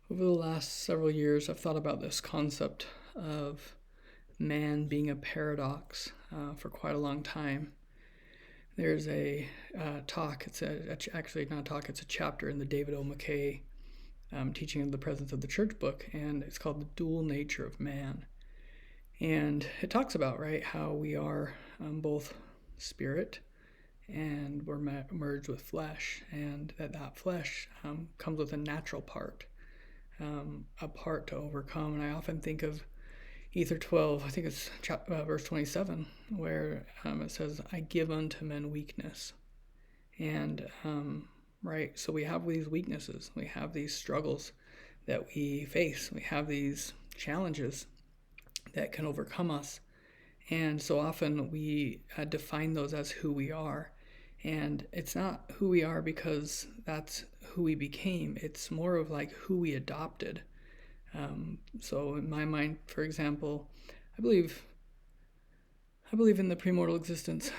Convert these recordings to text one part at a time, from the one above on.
Over the last several years, I've thought about this concept of man being a paradox for quite a long time. There's a talk, actually not a talk, it's a chapter in the David O. McKay Teaching of the Presence of the Church book, and it's called The Dual Nature of Man. And it talks about, right, how we are both spirit and we're merged with flesh, and that flesh comes with a natural part, a part to overcome. And I often think of Ether 12, I think it's verse 27, where it says, I give unto men weakness. And, right, so we have these weaknesses, we have these struggles that we face, we have these challenges that can overcome us. And so often we define those as who we are. And it's not who we are because that's who we became. It's more of like who we adopted. So in my mind, for example, I believe in the premortal existence.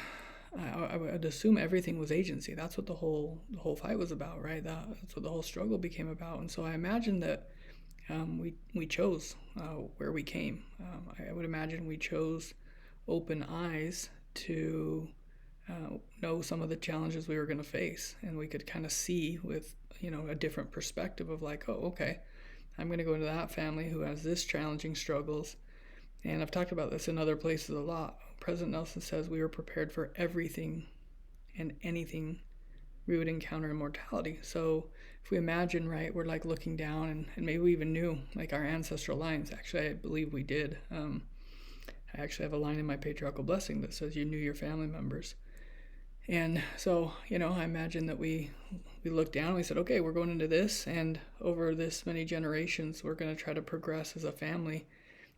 I would assume everything was agency. That's what the whole fight was about, right? That's what the whole struggle became about. And so I imagine that we chose where we came. I would imagine we chose open eyes to know some of the challenges we were going to face, and we could kind of see with a different perspective of like, oh, okay, I'm going to go into that family who has this challenging struggles. And I've talked about this in other places a lot. President Nelson says we were prepared for everything and anything we would encounter in mortality. So if we imagine, right, we're like looking down, and maybe we even knew like our ancestral lines. Actually, I believe we did. I actually have a line in my patriarchal blessing that says you knew your family members. And so, I imagine that we looked down and we said, okay, we're going into this, and over this many generations, we're going to try to progress as a family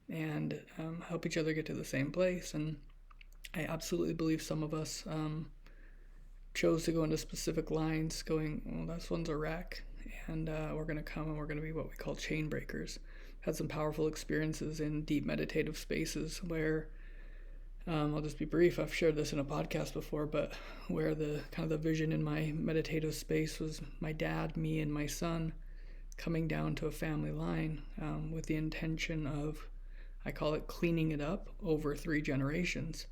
and help each other get to the same place. And I absolutely believe some of us chose to go into specific lines, going, well, this one's a wreck, and we're going to come and we're going to be what we call chain breakers. Had some powerful experiences in deep meditative spaces where, I'll just be brief, I've shared this in a podcast before, but where the kind of the vision in my meditative space was my dad, me, and my son coming down to a family line with the intention of, I call it cleaning it up over 3 generations.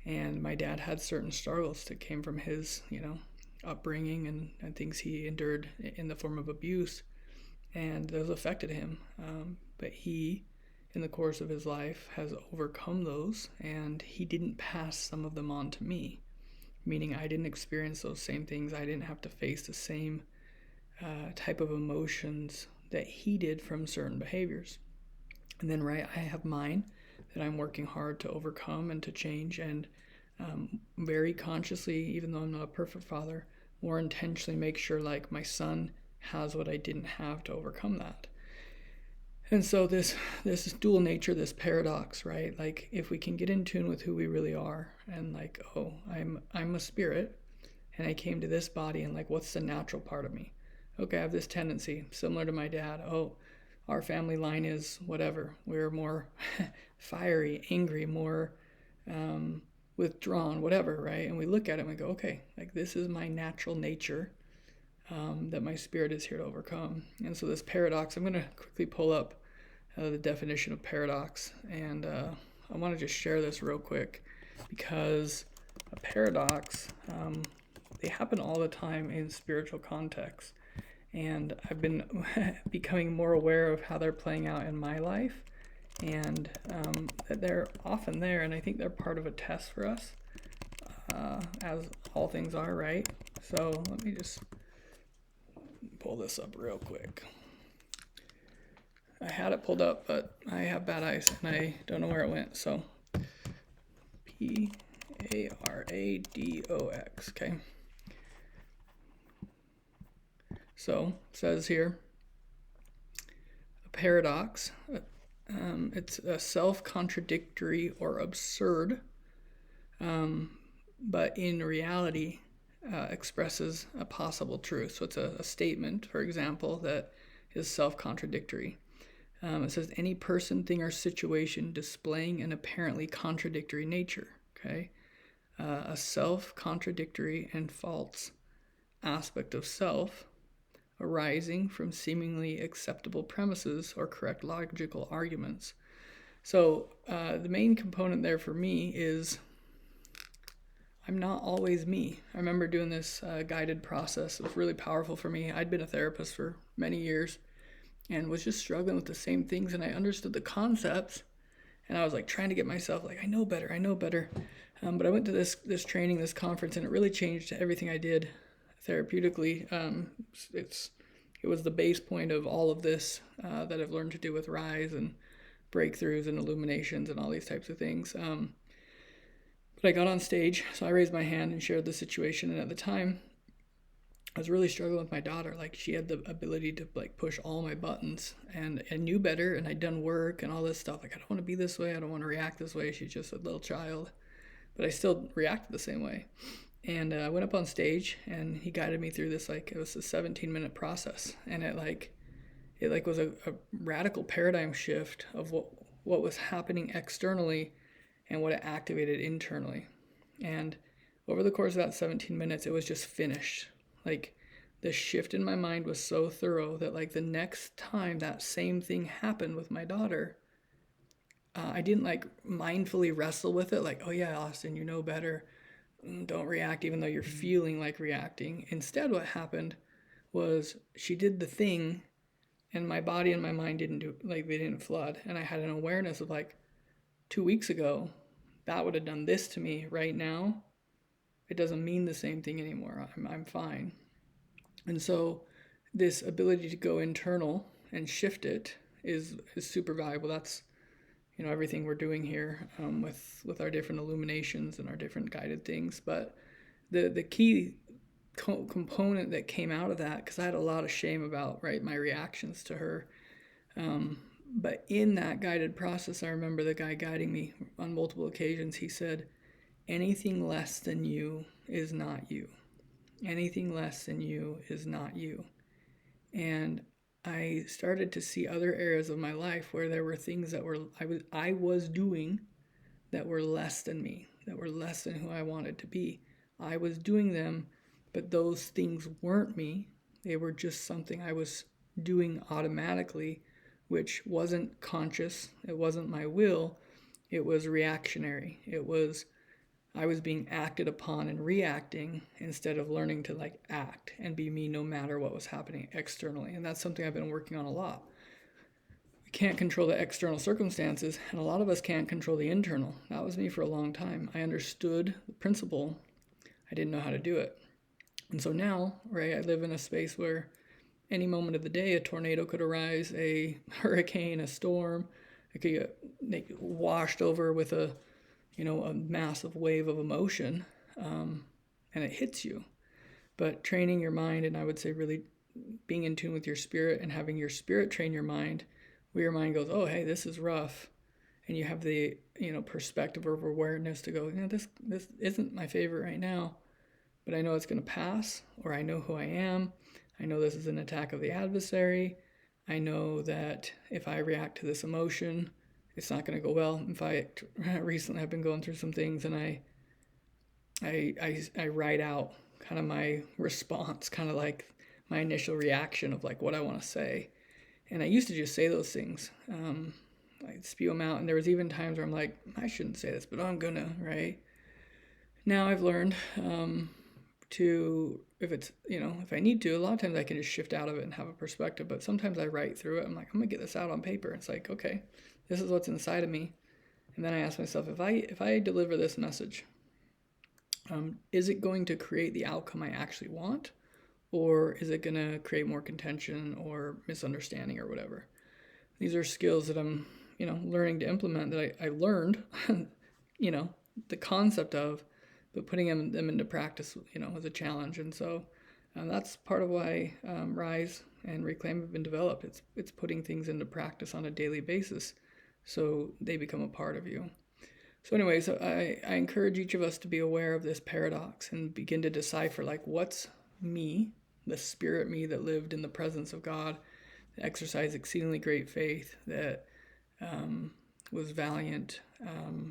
And my dad had certain struggles that came from his, upbringing and things he endured in the form of abuse, and those affected him. But he, in the course of his life, has overcome those, and he didn't pass some of them on to me, meaning I didn't experience those same things. I didn't have to face the same type of emotions that he did from certain behaviors. And then, right, I have mine that I'm working hard to overcome and to change, and very consciously, even though I'm not a perfect father, more intentionally make sure like my son has what I didn't have to overcome that. And so this dual nature, this paradox, right? Like if we can get in tune with who we really are, and like, oh, I'm a spirit, and I came to this body, and like, what's the natural part of me? Okay, I have this tendency similar to my dad. Oh, our family line is whatever. We're more fiery, angry, more withdrawn, whatever, right? And we look at it and we go, okay, like this is my natural nature that my spirit is here to overcome. And so this paradox, I'm going to quickly pull up the definition of paradox. And I want to just share this real quick because a paradox, they happen all the time in spiritual contexts. And I've been becoming more aware of how they're playing out in my life, and that they're often there, and I think they're part of a test for us, as all things are, right? So let me just pull this up real quick. I had it pulled up, but I have bad eyes, and I don't know where it went, so Paradox, okay? So, it says here, a paradox, it's a self-contradictory or absurd, but in reality expresses a possible truth. So it's a statement, for example, that is self-contradictory. It says any person, thing, or situation displaying an apparently contradictory nature, okay? A self-contradictory and false aspect of self arising from seemingly acceptable premises or correct logical arguments. So the main component there for me is I'm not always me. I remember doing this guided process. It was really powerful for me. I'd been a therapist for many years and was just struggling with the same things, and I understood the concepts, and I was like trying to get myself like, I know better. But I went to this training, this conference, and it really changed everything I did therapeutically. It was the base point of all of this that I've learned to do with Rise and breakthroughs and illuminations and all these types of things. But I got on stage, so I raised my hand and shared the situation. And at the time, I was really struggling with my daughter. Like, she had the ability to like push all my buttons, and I knew better, and I'd done work and all this stuff. Like, I don't want to be this way. I don't want to react this way. She's just a little child, but I still reacted the same way. And I went up on stage, and he guided me through this. Like, it was a 17-minute process, and it was a radical paradigm shift of what was happening externally and what it activated internally. And over the course of that 17 minutes, it was just finished. Like, the shift in my mind was so thorough that like the next time that same thing happened with my daughter, I didn't like mindfully wrestle with it. Like, oh yeah, Austin, you know better. Don't react even though you're feeling like reacting. Instead, what happened was she did the thing, and my body and my mind they didn't flood. And I had an awareness of like, 2 weeks ago, that would have done this to me. Right now, it doesn't mean the same thing anymore. I'm fine. And so this ability to go internal and shift it is super valuable. That's, everything we're doing here with our different illuminations and our different guided things. But the key component that came out of that, because I had a lot of shame about my reactions to her. But in that guided process, I remember the guy guiding me on multiple occasions. He said, anything less than you is not you. Anything less than you is not you. And I started to see other areas of my life where there were things that I was doing that were less than me, that were less than who I wanted to be. I was doing them, but those things weren't me. They were just something I was doing automatically, which wasn't conscious. It wasn't my will. It was reactionary. I was being acted upon and reacting instead of learning to act and be me no matter what was happening externally. And that's something I've been working on a lot. We can't control the external circumstances, and a lot of us can't control the internal. That was me for a long time. I understood the principle. I didn't know how to do it. And so now, I live in a space where any moment of the day, a tornado could arise, a hurricane, a storm. It could get washed over with a massive wave of emotion, and it hits you. But training your mind, and I would say really being in tune with your spirit and having your spirit train your mind, where your mind goes, oh, hey, this is rough. And you have the, perspective of awareness to go, this isn't my favorite right now, but I know it's going to pass, or I know who I am. I know this is an attack of the adversary. I know that if I react to this emotion, it's not going to go well. In fact, recently I've been going through some things, and I write out kind of my response, kind of like my initial reaction of what I want to say. And I used to just say those things. I'd spew them out, and there was even times where I'm like, I shouldn't say this, but I'm gonna, right? Now I've learned to, if I need to, a lot of times I can just shift out of it and have a perspective, but sometimes I write through it. I'm like, I'm gonna get this out on paper. It's like, okay, this is what's inside of me. And then I ask myself, if I deliver this message, is it going to create the outcome I actually want? Or is it going to create more contention or misunderstanding or whatever? These are skills that I'm, learning to implement, that I learned, the concept of, but putting them into practice, was a challenge. And so that's part of why Rise and Reclaim have been developed. It's putting things into practice on a daily basis so they become a part of you. So anyways, I encourage each of us to be aware of this paradox and begin to decipher what's me, the spirit me that lived in the presence of God, that exercised exceedingly great faith, that was valiant,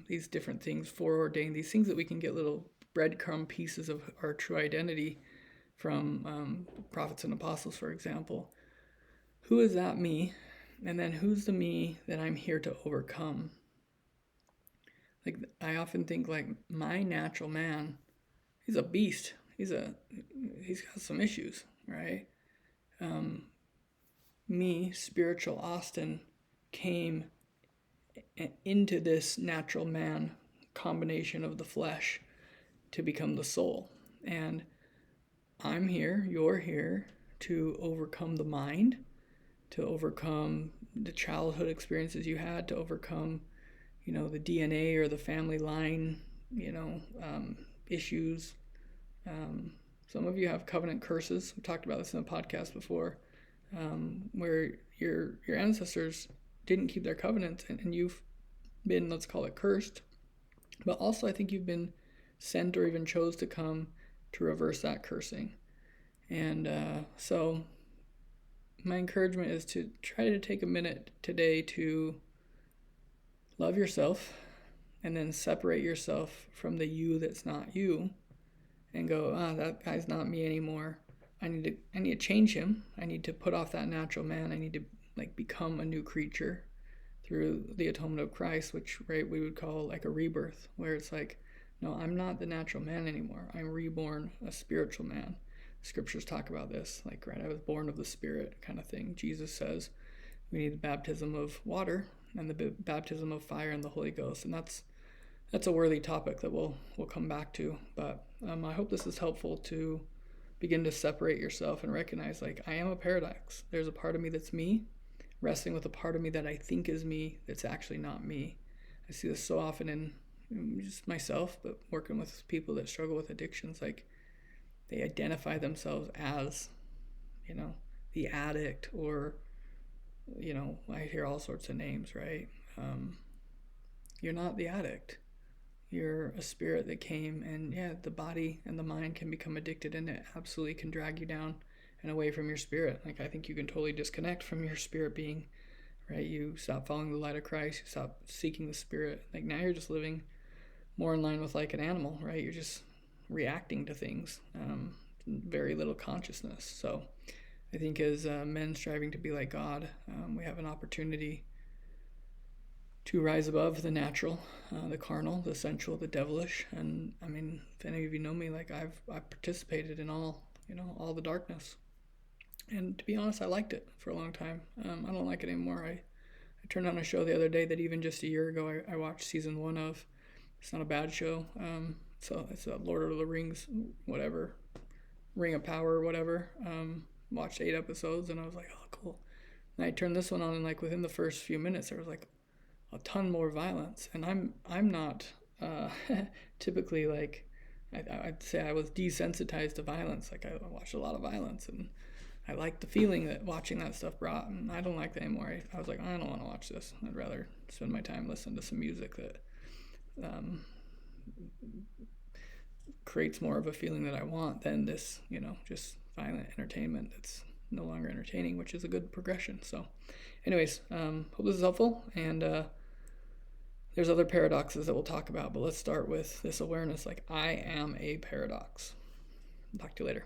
these different things, foreordained, these things that we can get little breadcrumb pieces of our true identity from prophets and apostles, for example. Who is that me? And then who's the me that I'm here to overcome? Like, I often think, like, my natural man, he's a beast. He's got some issues, right? Me, spiritual Austin, came into this natural man combination of the flesh to become the soul. And I'm here, you're here to overcome the mind, to overcome the childhood experiences you had, to overcome, the DNA or the family line, issues. Some of you have covenant curses. We talked about this in the podcast before, where your ancestors didn't keep their covenants, and you've been, let's call it, cursed. But also, I think you've been sent or even chose to come to reverse that cursing. And so my encouragement is to try to take a minute today to love yourself, and then separate yourself from the you that's not you, and go, that guy's not me anymore. I need to change him. I need to put off that natural man. I need to become a new creature through the atonement of Christ, which, right, we would call like a rebirth, where it's like, no, I'm not the natural man anymore. I'm reborn, a spiritual man. Scriptures talk about this, like, right, I was born of the Spirit kind of thing. Jesus says we need the baptism of water and the baptism of fire and the Holy Ghost, and that's a worthy topic that we'll come back to. But I hope this is helpful to begin to separate yourself and recognize, like, I am a paradox. There's a part of me that's me, wrestling with a part of me that I think is me that's actually not me. I see this so often in just myself, but working with people that struggle with addictions. Like, they identify themselves as, the addict, or, I hear all sorts of names, right? You're not the addict. You're a spirit that came, and the body and the mind can become addicted, and it absolutely can drag you down and away from your spirit. Like, I think you can totally disconnect from your spirit being, right? You stop following the light of Christ, you stop seeking the Spirit. Like, now you're just living more in line with like an animal, right? You're just reacting to things, very little consciousness. So I think as men striving to be like God, we have an opportunity to rise above the natural, the carnal, the sensual, the devilish. And I mean, if any of you know me, like, I've participated in all the darkness. And to be honest, I liked it for a long time. I don't like it anymore. I turned on a show the other day that even just a year ago I watched season 1 of. It's not a bad show. So it's a Lord of the Rings, whatever, Ring of Power, whatever. Watched 8 episodes, and I was like, oh, cool. And I turned this one on, and like within the first few minutes, there was like a ton more violence. And I'm not typically, like, I'd say I was desensitized to violence. Like, I watched a lot of violence, and I liked the feeling that watching that stuff brought, and I don't like that anymore. I was like, I don't want to watch this. I'd rather spend my time listening to some music that creates more of a feeling that I want than this, just violent entertainment that's no longer entertaining, which is a good progression. So anyways, hope this is helpful, and there's other paradoxes that we'll talk about, but let's start with this awareness, like, I am a paradox. Talk to you later.